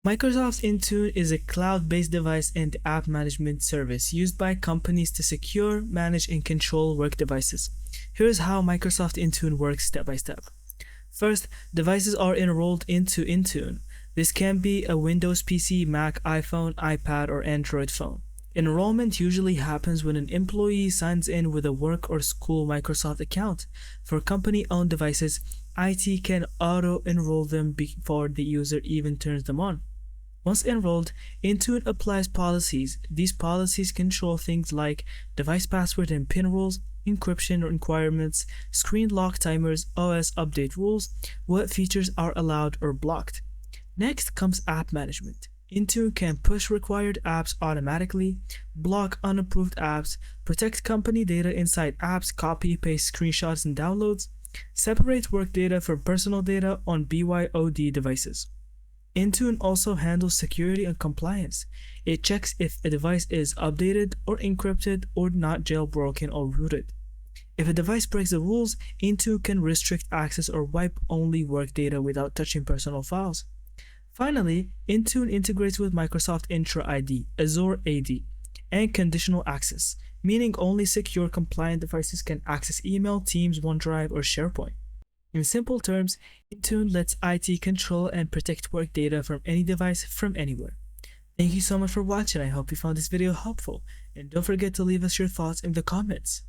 Microsoft Intune is a cloud-based device and app management service used by companies to secure, manage, and control work devices. Here's how Microsoft Intune works step by step. First, devices are enrolled into Intune. This can be a Windows PC, Mac, iPhone, iPad, or Android phone. Enrollment usually happens when an employee signs in with a work or school Microsoft account. For company-owned devices, IT can auto-enroll them before the user even turns them on. Once enrolled, Intune applies policies. These policies control things like device password and PIN rules, encryption requirements, screen lock timers, OS update rules, what features are allowed or blocked. Next comes app management. Intune can push required apps automatically, block unapproved apps, protect company data inside apps, copy, paste screenshots and downloads, separate work data from personal data on BYOD devices. Intune also handles security and compliance. It checks if a device is updated or encrypted or not jailbroken or rooted. If a device breaks the rules, Intune can restrict access or wipe only work data without touching personal files. Finally, Intune integrates with Microsoft Entra ID, Azure AD, and conditional access, meaning only secure compliant devices can access email, Teams, OneDrive, or SharePoint. In simple terms, Intune lets IT control and protect work data from any device from anywhere. Thank you so much for watching. I hope you found this video helpful, and don't forget to leave us your thoughts in the comments.